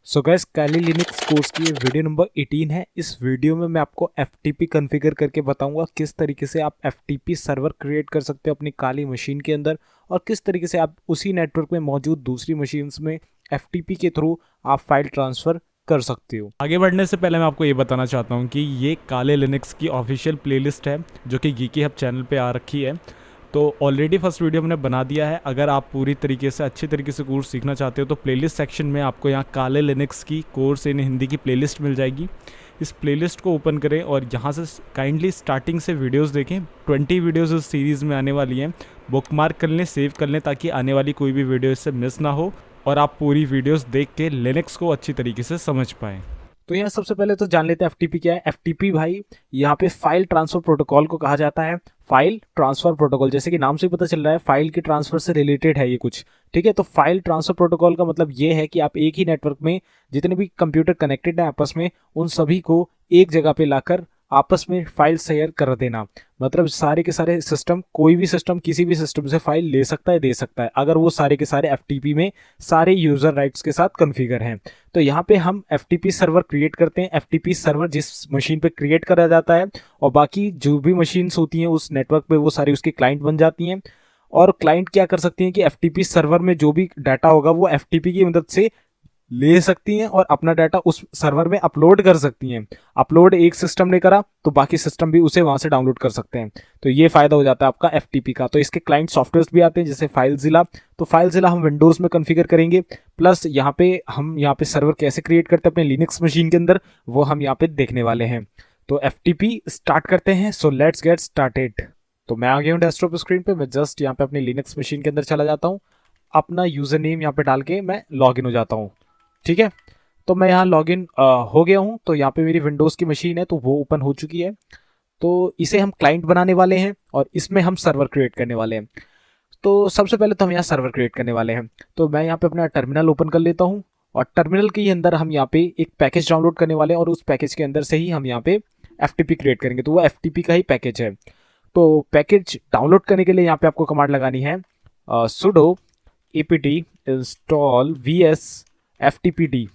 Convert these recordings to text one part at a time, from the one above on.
सो gas काली Linux course की ये video number 18 है। इस वीडियो में मैं आपको FTP कॉन्फ़िगर करके बताऊंगा किस तरीके से आप FTP सर्वर क्रिएट कर सकते हो अपनी काली मशीन के अंदर, और किस तरीके से आप उसी नेटवर्क में मौजूद दूसरी मशीन्स में FTP के थ्रू आप फाइल ट्रांसफ़र कर सकते हो। आगे बढ़ने से पहले मैं आपको ये बताना चाहता हूँ कि ये काले लिनक्स की ऑफिशियल प्लेलिस्ट है जो कि गीकी हब चैनल पे आ रखी है। तो ऑलरेडी फर्स्ट वीडियो मैंने बना दिया है। अगर आप पूरी तरीके से अच्छी तरीके से कोर्स सीखना चाहते हो तो प्लेलिस्ट सेक्शन में आपको यहाँ काले लिनक्स की कोर्स इन हिंदी की प्लेलिस्ट मिल जाएगी। इस प्लेलिस्ट को ओपन करें और यहाँ से काइंडली स्टार्टिंग से वीडियोस देखें। 20 वीडियोस इस सीरीज़ में आने वाली हैं। बुकमार्क कर लें, सेव कर लें ताकि आने वाली कोई भी वीडियो इससे मिस ना हो और आप पूरी वीडियोस देख के लिनक्स को अच्छी तरीके से समझ पाएँ। तो यहाँ सबसे पहले तो जान लेते हैं FTP क्या है। FTP भाई यहाँ पे फाइल ट्रांसफर प्रोटोकॉल को कहा जाता है। फाइल ट्रांसफर प्रोटोकॉल, जैसे कि नाम से ही पता चल रहा है फाइल के ट्रांसफर से रिलेटेड है ये कुछ, ठीक है। तो फाइल ट्रांसफर प्रोटोकॉल का मतलब ये है कि आप एक ही नेटवर्क में जितने भी कंप्यूटर कनेक्टेड है आपस में, उन सभी को एक जगह पे लाकर आपस में फाइल शेयर कर देना। मतलब सारे के सारे सिस्टम, कोई भी सिस्टम किसी भी सिस्टम से फाइल ले सकता है, दे सकता है, अगर वो सारे के सारे FTP में सारे यूजर राइट्स के साथ कॉन्फ़िगर हैं। तो यहाँ पे हम FTP सर्वर क्रिएट करते हैं। FTP सर्वर जिस मशीन पे क्रिएट करा जाता है और बाकी जो भी मशीन्स होती हैं उस नेटवर्क पे वो सारी उसकी क्लाइंट बन जाती हैं। और क्लाइंट क्या कर सकती हैं कि FTP सर्वर में जो भी डाटा होगा वो FTP की मदद से ले सकती हैं और अपना डाटा उस सर्वर में अपलोड कर सकती हैं। अपलोड एक सिस्टम ने करा तो बाकी सिस्टम भी उसे वहां से डाउनलोड कर सकते हैं। तो ये फायदा हो जाता है आपका FTP का। तो इसके क्लाइंट सॉफ्टवेयर भी आते हैं जैसे फाइलज़िला। तो फाइलज़िला हम विंडोज़ में कॉन्फ़िगर करेंगे, प्लस यहाँ पे सर्वर कैसे क्रिएट करते हैं अपने लिनक्स मशीन के अंदर वो हम यहाँ पे देखने वाले हैं। तो FTP स्टार्ट करते हैं। So let's get started. तो मैं आ गया हूँ डेस्कटॉप स्क्रीन पे। मैं जस्ट यहाँ पे अपनी लिनक्स मशीन के अंदर चला जाता हूँ, अपना यूज़र नेम यहाँ पे डाल के मैं लॉग इन हो जाता हूँ, ठीक है। तो मैं यहाँ लॉगिन हो गया हूँ। तो यहाँ पे मेरी विंडोज़ की मशीन है तो वो ओपन हो चुकी है। तो इसे हम क्लाइंट बनाने वाले हैं और इसमें हम सर्वर क्रिएट करने वाले हैं। तो सबसे पहले तो हम यहाँ सर्वर क्रिएट करने वाले हैं। तो मैं यहाँ पे अपना टर्मिनल ओपन कर लेता हूँ और टर्मिनल के अंदर हम यहाँ पे एक पैकेज डाउनलोड करने वाले हैं और उस पैकेज के अंदर से ही हम यहाँ पे FTP क्रिएट करेंगे। तो वो FTP का ही पैकेज है। तो पैकेज डाउनलोड करने के लिए यहाँ पे आपको कमांड लगानी है sudo apt install vs ftpd,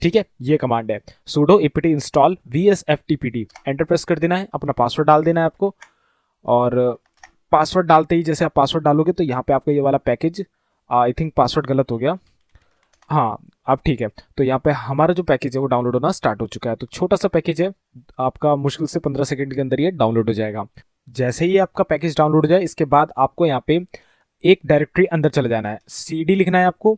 ठीक है। ये कमांड है sudo apt install vs ftpd। Enter press कर देना है, अपना पासवर्ड डाल देना है आपको। और पासवर्ड डालते ही जैसे आप पासवर्ड डालोगे तो यहाँ पे आपका ये वाला पैकेज, आई थिंक पासवर्ड गलत हो गया, हाँ अब ठीक है। तो यहाँ पे हमारा जो पैकेज है वो डाउनलोड होना स्टार्ट हो चुका है। तो छोटा सा पैकेज है, आपका मुश्किल से 15 सेकंड के अंदर ये डाउनलोड हो जाएगा। जैसे ही आपका पैकेज डाउनलोड हो जाए इसके बाद आपको यहाँ पे एक डायरेक्टरी अंदर चले जाना है, CD लिखना है आपको,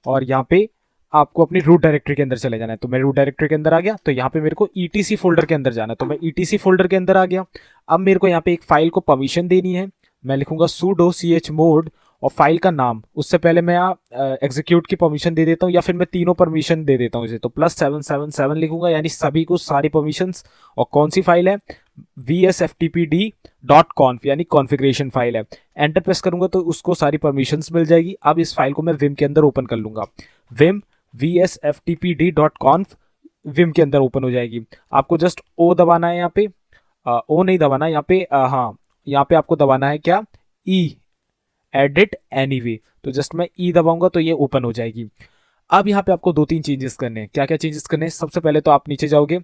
और यहाँ पे आपको अपनी रूट डायरेक्टरी के अंदर चले जाना है। तो मैं रूट डायरेक्टरी के अंदर आ गया। तो यहाँ पे मेरे को ETC फोल्डर के अंदर जाना है। तो मैं ETC फोल्डर के अंदर आ गया। अब मेरे को यहाँ पे एक फाइल को परमिशन देनी है। मैं लिखूंगा sudo chmod और फाइल का नाम। उससे पहले मैं एग्जीक्यूट की परमिशन दे देता हूँ या फिर मैं तीनों परमिशन दे देता हूँ इसे। तो +777 लिखूंगा, यानी सभी को सारी परमिशंस। और कौन सी फाइल है? vsftpd.conf, यानी कॉन्फ़िगरेशन फाइल है। एंटर प्रेस करूंगा तो उसको सारी परमिशंस मिल जाएगी। अब इस फाइल को मैं विम के अंदर ओपन कर लूंगा। विम vsftpd.conf विम के अंदर ओपन हो जाएगी। आपको जस्ट O दबाना है यहाँ पे, O नहीं दबाना यहाँ पे, हाँ यहाँ पे आपको दबाना है क्या? E, edit anyway. तो जस्ट मैं E दबाऊंगा तो ये ओपन हो जाएगी। अब यहाँ पे आपको 2-3 चेंजेस करने हैं। क्या क्या चेंजेस करने हैं? सबसे पहले तो आप नीचे जाओगे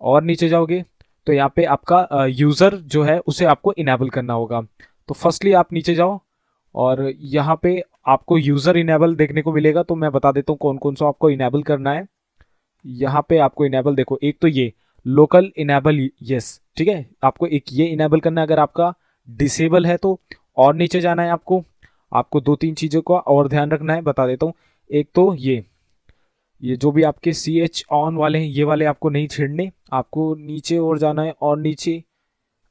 और नीचे जाओगे तो यहाँ पे आपका यूज़र जो है उसे आपको इनेबल करना होगा। तो फर्स्टली आप नीचे जाओ और यहाँ पे आपको यूज़र इनेबल देखने को मिलेगा। तो मैं बता देता हूँ कौन कौन सा आपको इनेबल करना है। यहाँ पे आपको इनेबल देखो, एक तो ये लोकल इनेबल यस, ठीक है। आपको एक ये इनेबल करना है अगर आपका डिसेबल है तो। और नीचे जाना है आपको 2-3 चीज़ों का और ध्यान रखना है, बता देता हूँ। एक तो ये जो भी आपके CH ऑन वाले हैं ये वाले आपको नहीं छेड़ने, आपको नीचे और जाना है और नीचे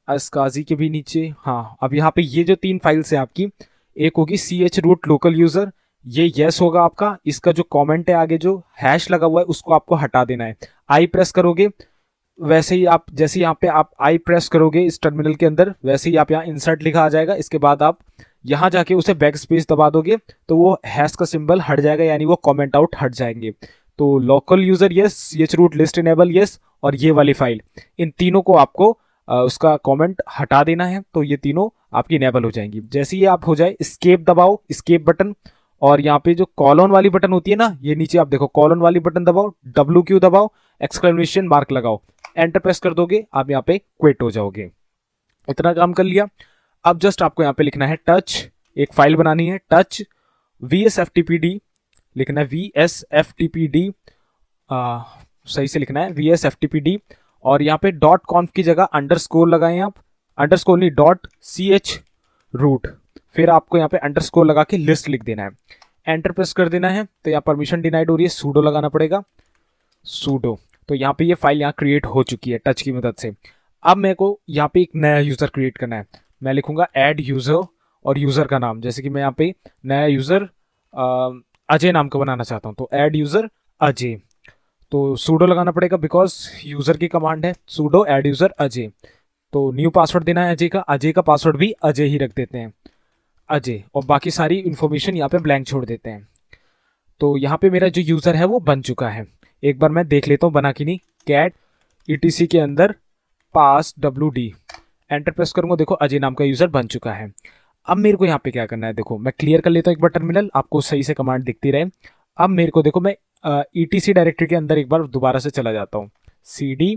अस्काजी के भी नीचे। हाँ, अब यहाँ पे ये जो 3 फाइल्स है आपकी, एक होगी CH रूट लोकल यूज़र, ये यस होगा आपका। इसका जो कमेंट है आगे जो हैश लगा हुआ है उसको आपको हटा देना है। आई प्रेस करोगे वैसे ही आप, जैसे यहाँ पे आप आई प्रेस करोगे इस टर्मिनल के अंदर, वैसे ही आप यहाँ इंसर्ट लिखा आ जाएगा। इसके बाद आप यहाँ जाके उसे बैक स्पेस दबा दोगे तो वो हैश का सिंबल हट जाएगा, यानी वो कमेंट आउट हट जाएंगे। तो local user yes, CH root list enable yes, और ये वाली फाइल, इन तीनों को आपको उसका कमेंट हटा देना है। तो ये तीनों आपकी इनेबल हो जाएंगी। जैसे ही आप हो जाए, एस्केप दबाओ, एस्केप बटन, और यहाँ पे जो कॉलन वाली बटन होती है ना, ये नीचे आप देखो कॉलन वाली बटन दबाओ, WQ दबाओ, एक्सक्लेमेशन मार्क लगाओ, एंटर प्रेस कर दोगे, आप यहाँ पे क्विट हो जाओगे। इतना काम कर लिया। अब जस्ट आपको यहाँ पे लिखना है टच, एक फाइल बनानी है टच VSFTPD लिखना है, VSFTPD सही से लिखना है VSFTPD, और यहाँ पे .conf की जगह अंडरस्कोर लगाएं आप, अंडरस्कोर नहीं .ch रूट, फिर आपको यहाँ पे अंडरस्कोर लगा के लिस्ट लिख देना है, एंटर प्रेस कर देना है। तो यहाँ परमिशन डिनाइड हो रही है, सूडो लगाना पड़ेगा, सूडो। तो यहाँ पे ये फाइल यहाँ क्रिएट हो चुकी है टच की मदद से। अब मेरे को यहाँ पे एक नया यूज़र क्रिएट करना है, मैं लिखूंगा ऐड यूज़र, और यूज़र का नाम जैसे कि मैं यहाँ पे नया यूज़र अजय नाम का बनाना चाहता हूँ, तो ऐड यूज़र अजय, तो सूडो लगाना पड़ेगा बिकॉज यूज़र की कमांड है, सूडो ऐड यूज़र अजय। तो न्यू पासवर्ड देना है अजय का पासवर्ड भी अजय ही रख देते हैं, अजय, और बाकी सारी इन्फॉर्मेशन यहाँ पे ब्लैंक छोड़ देते हैं। तो यहाँ पे मेरा जो यूज़र है वो बन चुका है, एक बार मैं देख लेता हूँ बना कि नहीं। कैट ETC के अंदर पास WD, एंटर प्रेस करूँगा, देखो अजय नाम का यूज़र बन चुका है। अब मेरे को यहाँ पे क्या करना है, देखो मैं क्लियर कर लेता हूँ एक बार टर्मिनल, आपको सही से कमांड दिखती रहे। अब मेरे को देखो मैं ETC डायरेक्टरी के अंदर एक बार दोबारा से चला जाता हूँ, CD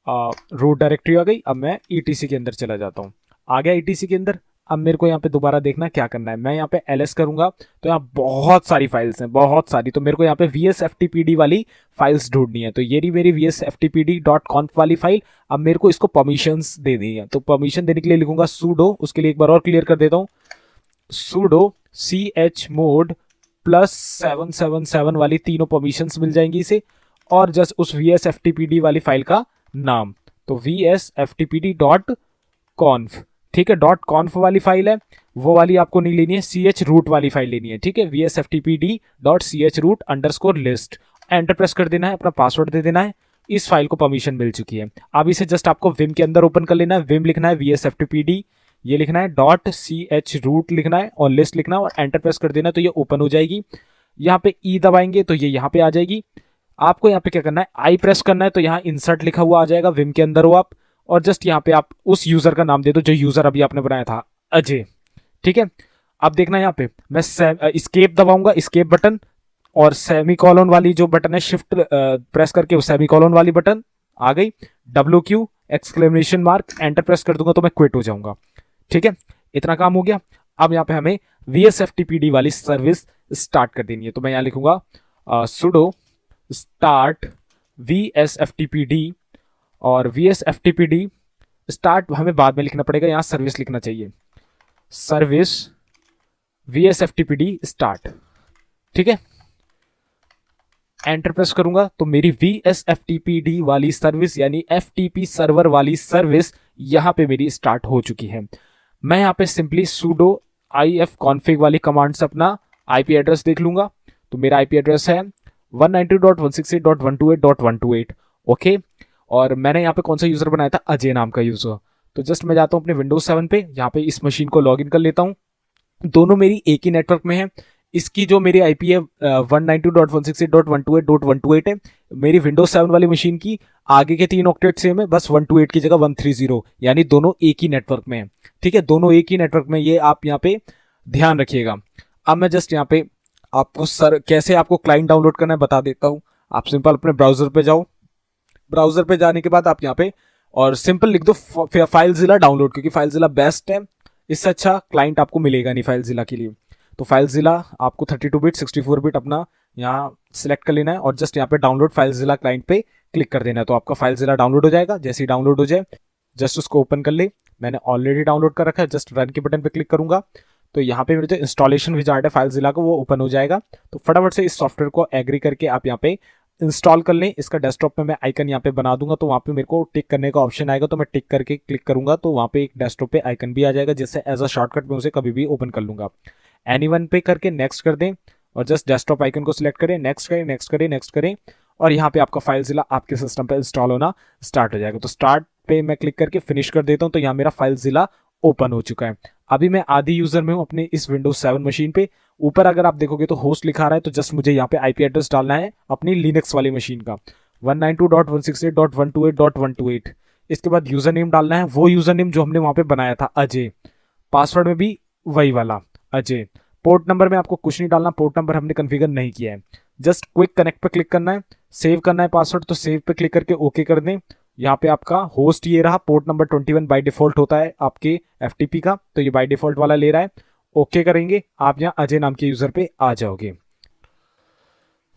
रूट डायरेक्टरी आ गई। अब मैं ETC के अंदर चला जाता हूँ, आ गया ETC के अंदर। अब मेरे को यहाँ पे दोबारा देखना क्या करना है, मैं यहाँ पे LS करूंगा, तो यहाँ बहुत सारी फाइल्स हैं, बहुत सारी, तो मेरे को यहाँ पे VSFTPD वाली फाइल्स ढूंढनी है। तो ये रही मेरी VSFTPD.conf वाली फाइल। अब मेरे को इसको परमिशंस दे दी है, तो परमिशन देने के लिए लिखूंगा sudo, उसके लिए एक बार और क्लियर कर देता हूँ, sudo chmod +777 वाली तीनों परमिशंस मिल जाएंगी इसे, और जस्ट उस VSFTPD वाली फाइल का नाम, तो VSFTPD.conf, ठीक है, .conf वाली फाइल है, वो वाली आपको नहीं लेनी है, ch root वाली फाइल लेनी है, ठीक है, VSFTPD.ch root _ list, enter press कर देना है, अपना पासवर्ड दे देना है। इस फाइल को परमिशन मिल चुकी है। अब इसे जस्ट आपको विम के अंदर ओपन कर लेना है, विम लिखना है VSFTPD, ये लिखना है .ch root लिखना है और लिस्ट लिखना है, और एंटर प्रेस कर देना, तो ये ओपन हो जाएगी। यहाँ पे E दबाएंगे तो ये यहाँ पे आ जाएगी। आपको यहाँ पे क्या करना है, I प्रेस करना है, तो यहाँ इंसर्ट लिखा हुआ आ जाएगा, विम के अंदर हो आप, और जस्ट यहाँ पे आप उस यूजर का नाम दे दो जो यूजर अभी आपने बनाया था, अजय, ठीक है। अब देखना यहाँ पे मैं एस्केप दबाऊंगा, एस्केप बटन, और सेमीकोलन वाली जो बटन है शिफ्ट प्रेस करके वो सेमीकोलन वाली बटन आ गई, WQ exclamation mark, enter press कर दूंगा तो मैं क्विट हो जाऊंगा, ठीक है। इतना काम हो गया। अब यहाँ पे हमें VSFTPD वाली सर्विस स्टार्ट कर देनी है, तो मैं यहाँ लिखूंगा sudo start VSFTPD, और VSFTPD स्टार्ट हमें बाद में लिखना पड़ेगा, यहाँ सर्विस लिखना चाहिए, सर्विस VSFTPD स्टार्ट, ठीक है। एंटर प्रेस करूंगा तो मेरी VSFTPD वाली सर्विस यानी FTP सर्वर वाली सर्विस यहाँ पे मेरी स्टार्ट हो चुकी है। मैं यहाँ पे सिंपली sudo ifconfig वाली कमांड से अपना IP एड्रेस देख लूंगा, तो मेरा IP एड्रेस है 192.168.128.128, ओके। और मैंने यहाँ पे कौन सा यूज़र बनाया था, अजय नाम का यूज़र। तो जस्ट मैं जाता हूँ अपने Windows 7 पे, यहाँ पे इस मशीन को लॉगिन कर लेता हूँ। दोनों मेरी एक ही नेटवर्क में है। इसकी जो मेरी IP है 192.168.128.128 है, मेरी Windows 7 वाली मशीन की आगे के 3 ऑक्टेट सेम है, बस 128 की जगह 130, यानी दोनों एक ही नेटवर्क में है, ठीक है, दोनों एक ही नेटवर्क में, ये आप यहाँ पे ध्यान रखिएगा। अब मैं जस्ट यहाँ पे आपको कैसे आपको क्लाइंट डाउनलोड करना है बता देता हूँ। आप सिंपल अपने ब्राउजर पे जाओ, ब्राउजर पे जाने के बाद आप यहाँ पे और सिंपल लिख दो फाइलज़िला डाउनलोड, क्योंकि फाइलज़िला बेस्ट है, इससे अच्छा क्लाइंट आपको मिलेगा नहीं फाइलज़िला के लिए। तो फाइलज़िला आपको 32 बिट 64 बिट अपना यहाँ सिलेक्ट कर लेना है, और जस्ट यहाँ पे डाउनलोड फाइलज़िला क्लाइंट पे क्लिक कर देना है, तो आपका फाइलज़िला डाउनलोड हो जाएगा। जैसे ही डाउनलोड हो जाए जस्ट उसको ओपन कर ले, मैंने ऑलरेडी डाउनलोड कर रखा है, जस्ट रन के बटन पे क्लिक करूंगा तो यहाँ पे मेरे जो इंस्टॉलेशन विजार्ड है फाइलज़िला को वो ओपन हो जाएगा। तो फटाफट से इस सॉफ्टवेयर को एग्री करके आप यहाँ पे इंस्टॉल कर लें। इसका डेस्कटॉप में मैं आइकन यहाँ पे बना दूंगा, तो वहाँ पे मेरे को टिक करने का ऑप्शन आएगा, तो मैं टिक करके क्लिक करूंगा तो वहाँ पे एक डेस्कटॉप पे आइकन भी आ जाएगा, जिससे एज अ शॉर्टकट मैं उसे कभी भी ओपन कर लूंगा। एनीवन पे करके नेक्स्ट कर दें, और जस्ट डेस्कटॉप आइकन को सिलेक्ट करें, नेक्स्ट करें, नेक्स्ट करें, नेक्स्ट करें, और यहाँ पे आपका फाइलज़िला आपके सिस्टम पे इंस्टॉल होना स्टार्ट हो जाएगा। तो स्टार्ट पे मैं क्लिक करके फिनिश कर देता हूँ, तो यहाँ मेरा फाइलज़िला ओपन हो चुका है। अभी मैं आदि यूजर में हूँ अपने इस Windows 7 मशीन पे। ऊपर अगर आप देखोगे तो होस्ट लिखा रहा है, तो जस्ट मुझे यहाँ पे IP एड्रेस डालना है अपनी लिनक्स वाली मशीन का 192.168.128.128। इसके बाद यूजर नेम डालना है, वो यूजर नेम जो हमने वहाँ पे बनाया था अजय, पासवर्ड में भी वही वाला अजय, पोर्ट नंबर में आपको कुछ नहीं डालना, पोर्ट नंबर हमने कॉन्फ़िगर नहीं किया है। जस्ट क्विक कनेक्ट पे क्लिक करना है, सेव करना है पासवर्ड, तो सेव पे क्लिक करके ओके कर दें। यहाँ पे आपका होस्ट ये रहा, पोर्ट नंबर 21 बाय डिफॉल्ट होता है आपके FTP का, तो ये बाय डिफॉल्ट वाला ले रहा है। ओके करेंगे, आप यहाँ अजय नाम के यूजर पे आ जाओगे।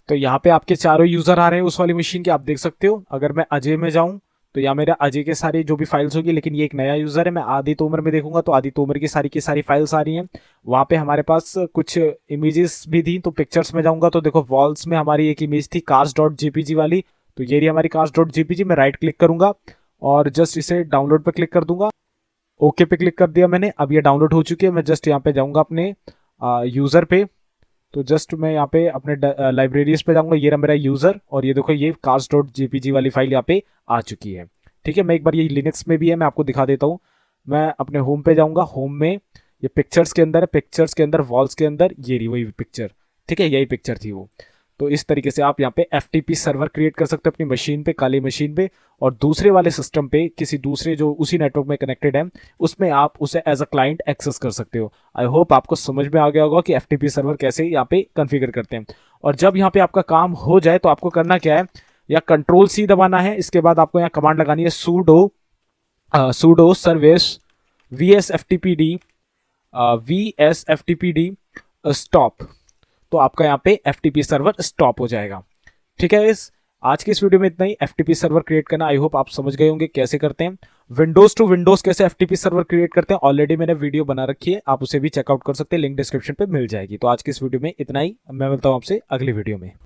तो यहाँ पे आपके चारों यूजर आ रहे हैं उस वाली मशीन के, आप देख सकते हो। अगर मैं अजय में जाऊँ तो यहाँ मेरा अजय के सारे जो भी फाइल्स होगी, लेकिन ये एक नया यूजर है। मैं आदि तोमर में देखूंगा तो आदि तोमर की सारी फाइल्स आ रही हैं। वहाँ पे हमारे पास कुछ इमेजेस भी थी, तो पिक्चर्स में जाऊंगा तो देखो वॉल्स में हमारी एक इमेज थी cars.jpg वाली, तो ये रही हमारी cars.jpg। मैं राइट क्लिक करूंगा और जस्ट इसे डाउनलोड पे क्लिक कर दूंगा। ओके पे क्लिक कर दिया मैंने, अब ये डाउनलोड हो चुकी है। मैं जस्ट यहाँ पे जाऊंगा अपने यूजर पे, तो जस्ट मैं यहाँ पे अपने लाइब्रेरीज पे जाऊंगा। ये रहा मेरा यूजर और ये देखो ये cars.jpg वाली फाइल यहाँ पे आ चुकी है। ठीक है, मैं एक बार ये लिनक्स में भी है, मैं आपको दिखा देता हूँ। मैं अपने होम पे जाऊंगा, होम में ये पिक्चर्स के अंदर है, पिक्चर्स के अंदर वॉल्स के अंदर ये रही वही पिक्चर। ठीक है, यही पिक्चर थी वो। तो इस तरीके से आप यहाँ पे FTP सर्वर क्रिएट कर सकते हो अपनी मशीन पे, काली मशीन पे, और दूसरे वाले सिस्टम पे किसी दूसरे जो उसी नेटवर्क में कनेक्टेड है उसमें आप उसे एज अ क्लाइंट एक्सेस कर सकते हो। आई होप आपको समझ में आ गया होगा कि FTP सर्वर कैसे यहाँ पे कॉन्फ़िगर करते हैं। और जब यहाँ पे आपका काम हो जाए तो आपको करना क्या है, या Ctrl+C दबाना है। इसके बाद आपको यहाँ कमांड लगानी है sudo service vsftpd stop, तो आपका यहाँ पे FTP सर्वर स्टॉप हो जाएगा। ठीक है, आज की इस वीडियो में इतना ही। FTP सर्वर क्रिएट करना आई होप आप समझ गए होंगे कैसे करते हैं। विंडोज टू विंडोज कैसे FTP सर्वर क्रिएट करते हैं ऑलरेडी मैंने वीडियो बना रखी है, आप उसे भी चेकआउट कर सकते हैं, लिंक डिस्क्रिप्शन पे मिल जाएगी। तो आज की इस वीडियो में इतना ही, मैं मिलता हूँ आपसे अगली वीडियो में।